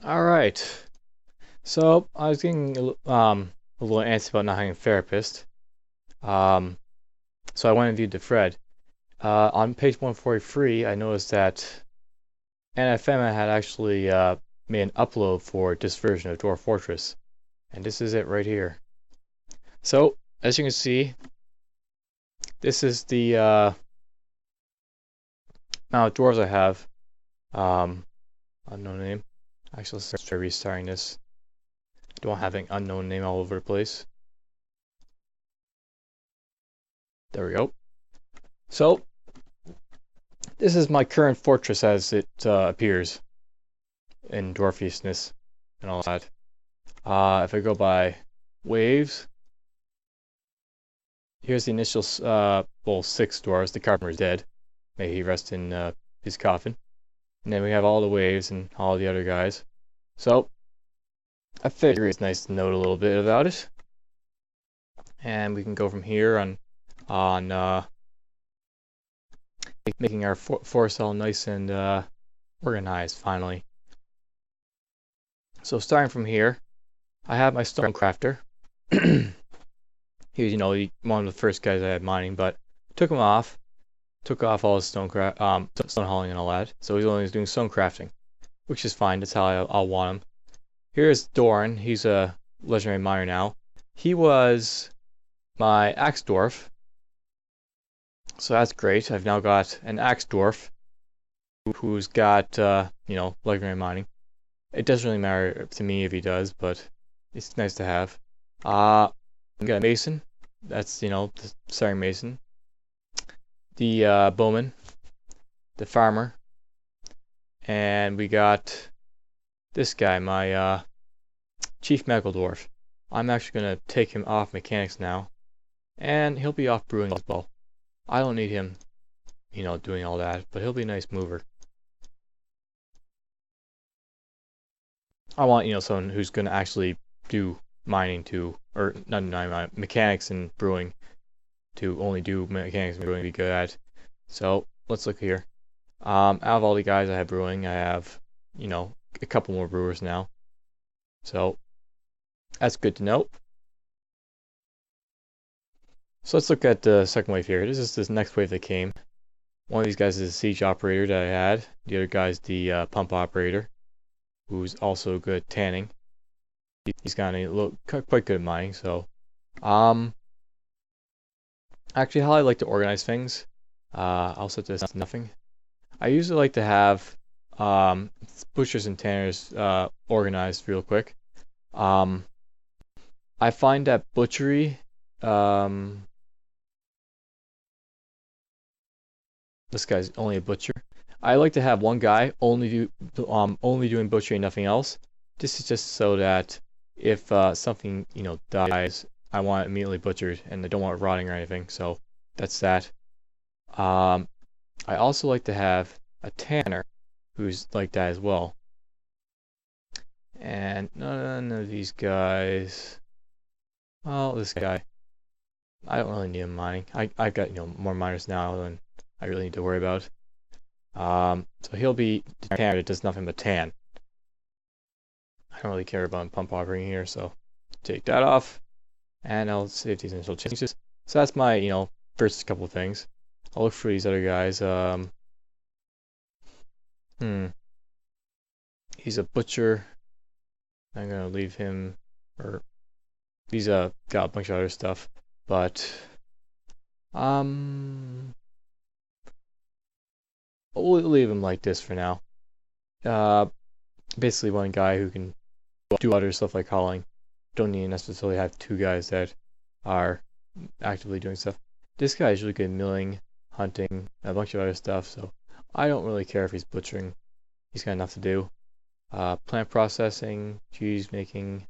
All right. So I was getting a little antsy about not having a therapist. Um, so I went and viewed the thread. On page 143, I noticed that NFM had actually made an upload for this version of Dwarf Fortress, and this is it right here. So as you can see, this is the amount of dwarves I have. Unknown name. Actually, let's try restarting this. I don't have an unknown name all over the place. There we go. So this is my current fortress as it appears in dwarfishness and all that. If I go by waves, here's the initial, 6 dwarves. The carpenter is dead. May he rest in his coffin. And then we have all the waves and all the other guys. So I figure it's nice to note a little bit about it. And we can go from here on making our force all nice and organized finally. So starting from here, I have my stone crafter. He was, one of the first guys I had mining, but took him off. Took off all his stone hauling and all that. So he's only doing stone crafting, which is fine. That's how I'll want him. Here's Doran. He's a legendary miner now. He was my axe dwarf, so that's great. I've now got an axe dwarf who's got legendary mining. It doesn't really matter to me if he does, but it's nice to have. We got a mason. That's the starting mason. The bowman, the farmer, and we got this guy, my chief medical dwarf. I'm actually gonna take him off mechanics now, and he'll be off brewing as well. I don't need him, doing all that, but he'll be a nice mover. I want someone who's gonna actually do mining too, or not mining, mechanics and brewing. To only do mechanics and brewing be good at. So let's look here. Out of all the guys I have brewing, I have a couple more brewers now. So that's good to know. So let's look at the second wave here. This is this next wave that came. One of these guys is a siege operator that I had. The other guy's the pump operator, who's also good at tanning. He's got quite good at mining. So actually, how I like to organize things, I'll set this to nothing. I usually like to have butchers and tanners organized real quick. I find that butchery, this guy's only a butcher. I like to have one guy only doing butchery and nothing else. This is just so that if something dies, I want it immediately butchered, and I don't want it rotting or anything. So that's that. I also like to have a tanner who's like that as well. And none of these guys. Well, this guy, I don't really need him mining. I've got more miners now than I really need to worry about. So he'll be the tanner that does nothing but tan. I don't really care about pump operating here, so take that off. And I'll save these initial changes. So that's my, first couple of things. I'll look for these other guys. He's a butcher. I'm gonna leave him, or he's got a bunch of other stuff, but we'll leave him like this for now. Basically one guy who can do other stuff like hauling. Don't need to necessarily have 2 guys that are actively doing stuff. This guy is really good at milling, hunting, a bunch of other stuff, so I don't really care if he's butchering. He's got enough to do. Plant processing, cheese making.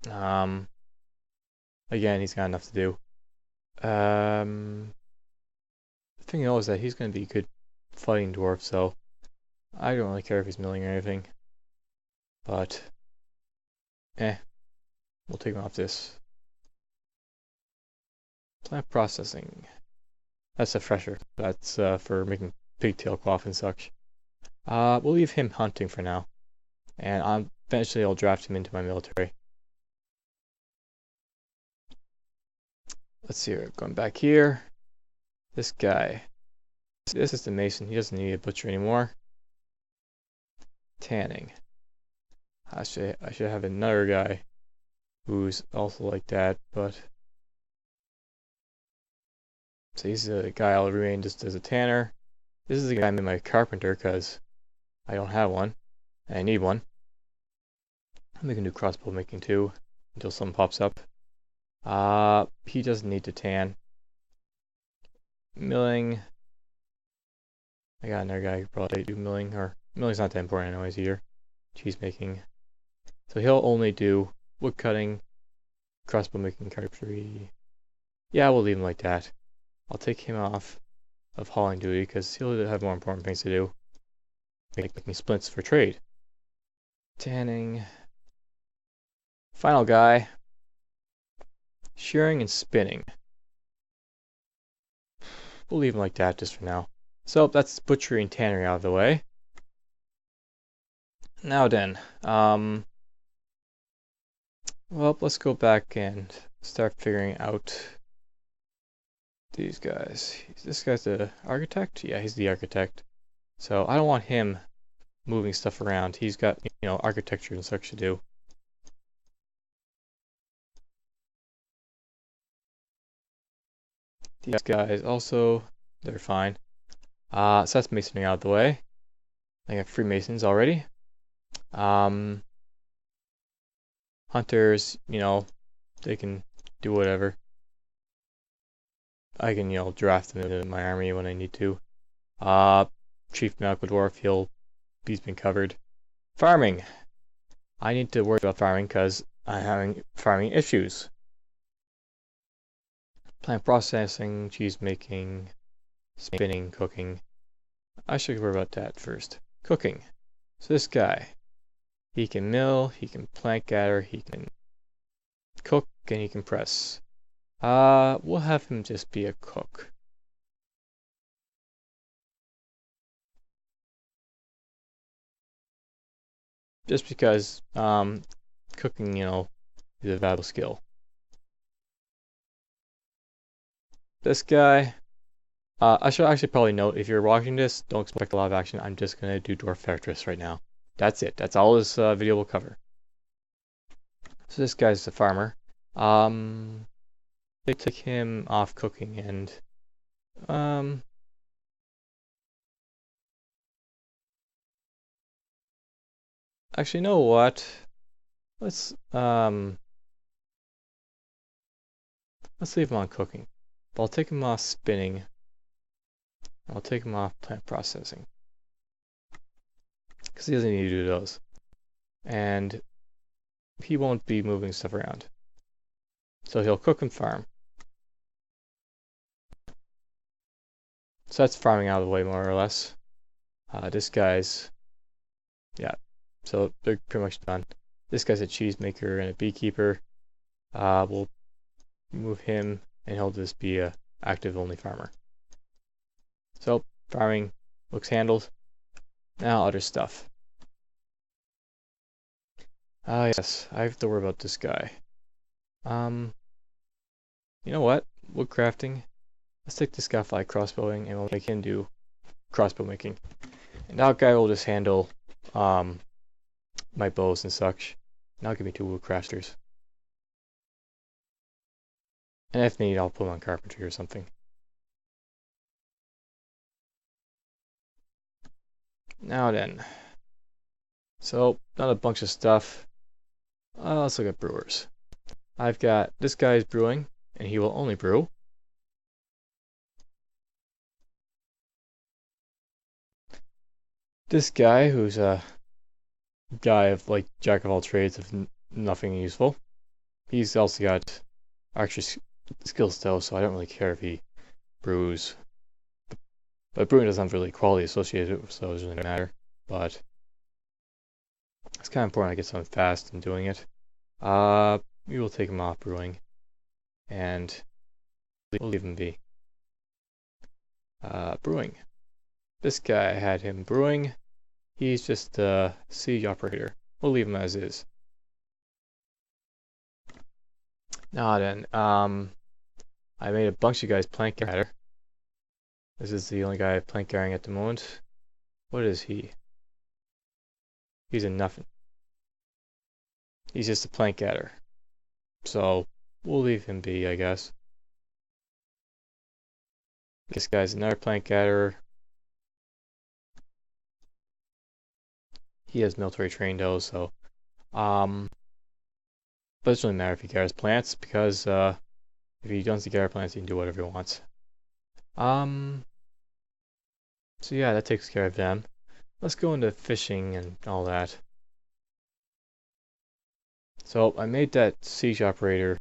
Again, he's got enough to do. The thing is that he's going to be a good fighting dwarf, so I don't really care if he's milling or anything. But, we'll take him off this. Plant processing. That's a fresher. That's for making pigtail cloth and such. We'll leave him hunting for now, and eventually I'll draft him into my military. Let's see here, going back here. This guy. This is the mason. He doesn't need a butcher anymore. Tanning. I should have another guy who's also like that, but so he's a guy I'll remain just as a tanner. This is the guy I made my carpenter because I don't have one and I need one. We can do crossbow making too until something pops up. He doesn't need to tan. Milling. I got another guy who probably do milling, or milling's not that important anyways either. Cheese making. So he'll only do wood cutting, crossbow making, carpentry. Yeah, we'll leave him like that. I'll take him off of hauling duty because he'll have more important things to do. Making splints for trade. Tanning. Final guy. Shearing and spinning. We'll leave him like that just for now. So that's butchery and tannery out of the way. Now then, well, let's go back and start figuring out these guys. This guy's the architect? Yeah, he's the architect. So I don't want him moving stuff around. He's got, architecture and such to do. These guys also, they're fine. So that's masonry out of the way. I got Freemasons already. Hunters, they can do whatever. I can, draft them into my army when I need to. Chief Medical Dwarf, he's been covered. Farming. I need to worry about farming because I'm having farming issues. Plant processing, cheese making, spinning, cooking. I should worry about that first. Cooking. So this guy, he can mill, he can plant gather, he can cook, and he can press. We'll have him just be a cook. Just because cooking, is a valuable skill. This guy, I should actually probably note, if you're watching this, don't expect a lot of action. I'm just going to do Dwarf Therapist right now. That's it. That's all this video will cover. So this guy's the farmer. They took him off cooking and actually, you know what? Let's leave him on cooking. But I'll take him off spinning. I'll take him off plant processing. Because he doesn't need to do those. And he won't be moving stuff around. So he'll cook and farm. So that's farming out of the way more or less. This guy's, yeah, so they're pretty much done. This guy's a cheese maker and a beekeeper. We'll move him and he'll just be a active only farmer. So farming looks handled. Now other stuff. Yes, I have to worry about this guy. You know what? Wood crafting. Let's take this guy fly crossbowing and we'll make him do crossbow making. And that guy will just handle my bows and such. Now give me 2 wood crafters. And if needed, I'll put him on carpentry or something. Now then. So, not a bunch of stuff. Let's look at brewers. I've got this guy's brewing, and he will only brew. This guy, who's a guy of like jack of all trades of nothing useful. He's also got archery skills though, so I don't really care if he brews. But brewing doesn't have really quality associated with it, so it doesn't really matter. But it's kind of important I get something fast in doing it. We will take him off brewing, and we'll leave him be. Brewing. This guy, I had him brewing. He's just a siege operator. We'll leave him as is. Now then, I made a bunch of guys plank carrier. This is the only guy plank carrying at the moment. What is he? He's a nothing. He's just a plank adder. So we'll leave him be, I guess. This guy's another plank adder. He has military trained though, so but it doesn't really matter if he carries plants because if he doesn't carry plants, he can do whatever he wants. So yeah, that takes care of them. Let's go into fishing and all that. So I made that siege operator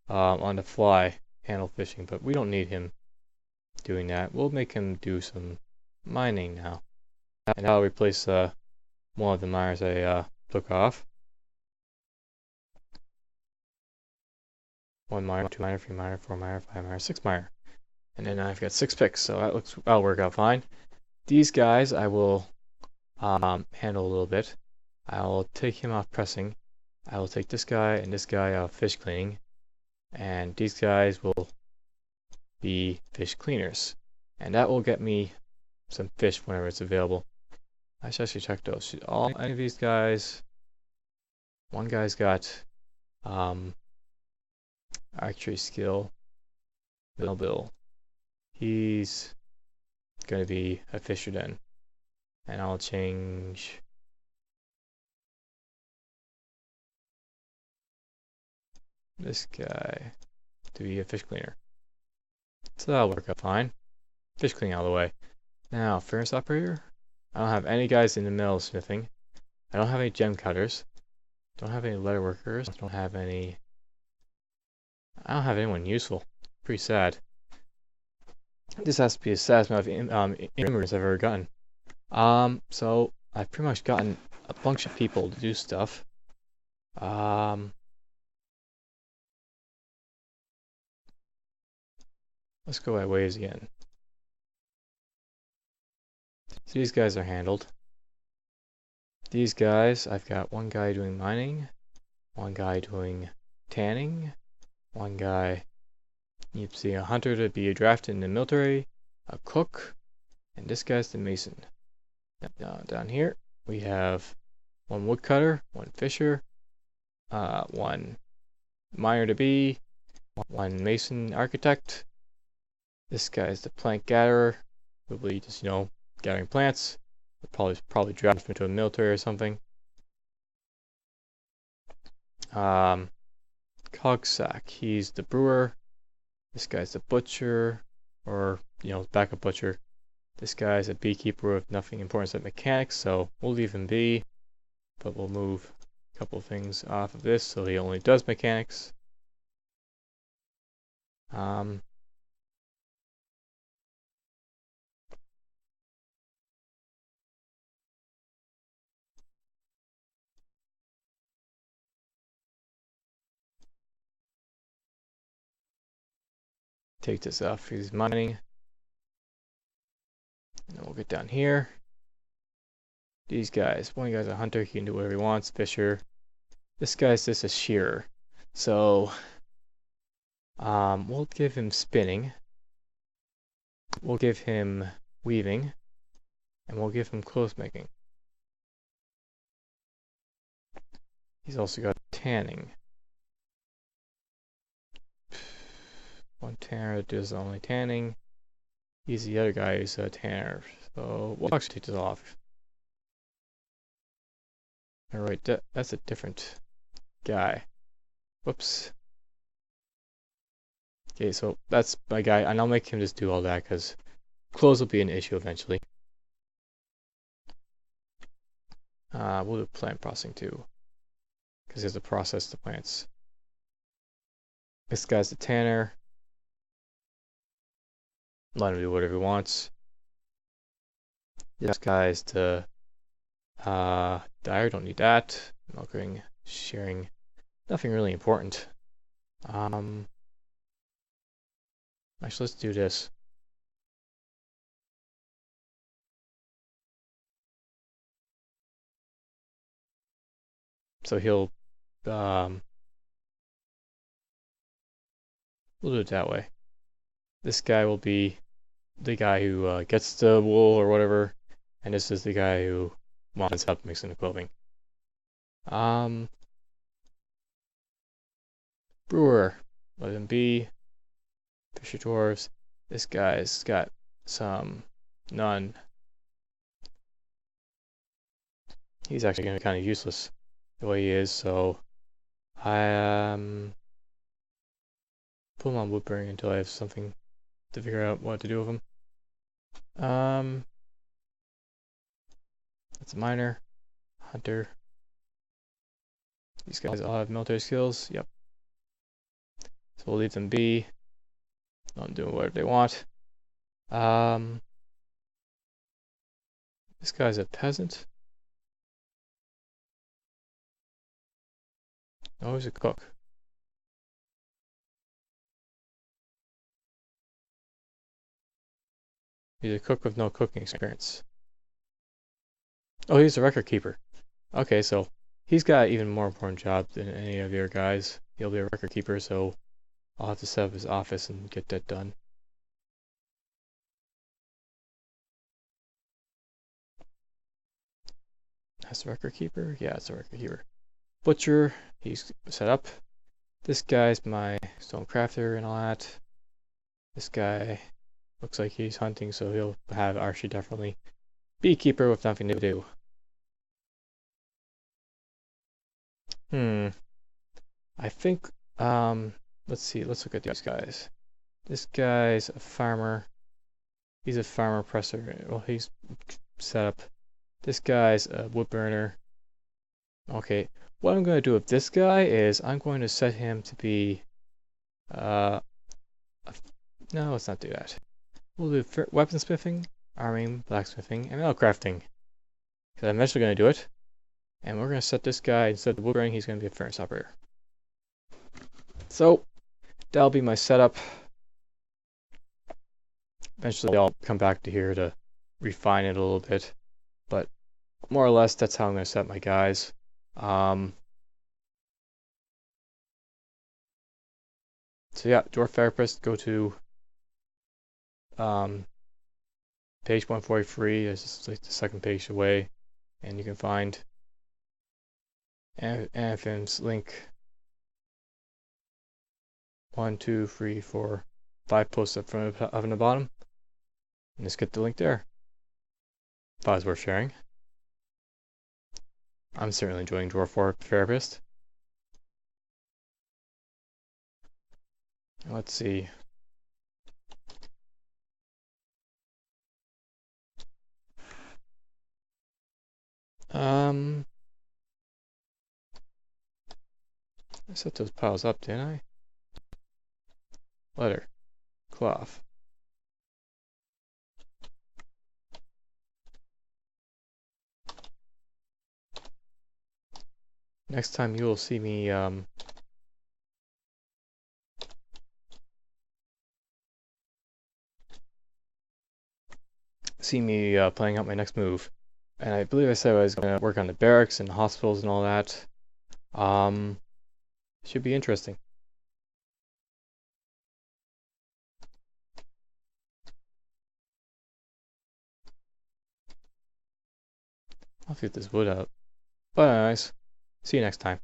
on the fly handle fishing, but we don't need him doing that. We'll make him do some mining now. And I'll replace one of the miners I took off. 1 miner, 2 miner, 3 miner, 4 miner, 5 miner, 6 miner. And then I've got 6 picks, so that'll work out fine. These guys I will handle a little bit. I'll take him off pressing. I will take this guy and this guy off fish cleaning. And these guys will be fish cleaners. And that will get me some fish whenever it's available. I should actually check those. Any of these guys, one guy's got archery skill, Bill. He's going to be a fisher then. And I'll change this guy to be a fish cleaner. So that'll work out fine. Fish cleaning out of the way. Now, furnace operator. I don't have any guys in the mill smithing. I don't have any gem cutters. Don't have any leather workers. I don't have anyone useful. Pretty sad. This has to be the saddest amount of immigrants I've ever gotten. So I've pretty much gotten a bunch of people to do stuff. Let's go by ways again. So these guys are handled. These guys, I've got one guy doing mining, one guy doing tanning, one guy, you see a hunter to be drafted in the military, a cook, and this guy's the mason. Now down here we have one woodcutter, one fisher, one miner to be, one mason architect. This guy's the plank gatherer, probably just gathering plants. Probably draft him into a military or something. Cogsack, he's the brewer. This guy's the butcher, or backup butcher. This guy's a beekeeper with nothing important except mechanics, so we'll leave him be. But we'll move a couple things off of this so he only does mechanics. Take this off, he's mining. And then we'll get down here. These guys, one guy's a hunter, he can do whatever he wants, fisher. This guy's just a shearer. So we'll give him spinning. We'll give him weaving. And we'll give him clothes making. He's also got tanning. One tanner does only tanning. He's the other guy who's a tanner. So we'll actually take this off. Alright, that's a different guy. Whoops. Okay, so that's my guy, and I'll make him just do all that because clothes will be an issue eventually. We'll do plant processing too, because there's a process to plants. This guy's the tanner. Let him do whatever he wants. This guy's the dyer, don't need that. Milking, shearing, nothing really important. Actually, let's do this. So he'll we'll do it that way. This guy will be the guy who gets the wool or whatever, and this is the guy who wants help mixing the clothing. Brewer, let him be. Fisher dwarves. This guy's got some none. He's actually gonna be kind of useless the way he is, so I put him on woodburning until I have something to figure out what to do with him. That's a miner, hunter. These guys all have military skills. Yep. So we'll leave them be. Let them do whatever they want. This guy's a peasant. Oh, he's a cook. He's a cook with no cooking experience. Oh, he's a record keeper. Okay, so he's got an even more important job than any of your guys. He'll be a record keeper, so I'll have to set up his office and get that done. That's a record keeper? Yeah, it's a record keeper. Butcher, he's set up. This guy's my stone crafter and all that. This guy looks like he's hunting, so he'll have Archie definitely. Beekeeper with nothing to do. I think, let's see, let's look at these guys. This guy's a farmer. He's a farmer presser. Well, he's set up. This guy's a wood burner. Okay, what I'm going to do with this guy is I'm going to set him to be, no, let's not do that. We'll do weaponsmithing, arming, blacksmithing, and metal crafting. Because I'm eventually going to do it. And we're going to set this guy, instead of wood burning, he's going to be a furnace operator. So, that'll be my setup. Eventually I'll come back to here to refine it a little bit. But more or less, that's how I'm going to set my guys. So yeah, Dwarf Therapist, go to page 143, it's like the second page away, and you can find Anthem's link 1, 2, 3, 4, 5 posts up from the bottom, and just get the link there. Thought it was worth sharing. I'm certainly enjoying Dwarf Therapist. Let's see. I set those piles up, didn't I? Letter. Cloth. Next time you will see me playing out my next move. And I believe I said I was going to work on the barracks and hospitals and all that. Should be interesting. I'll get this wood out. But anyways, see you next time.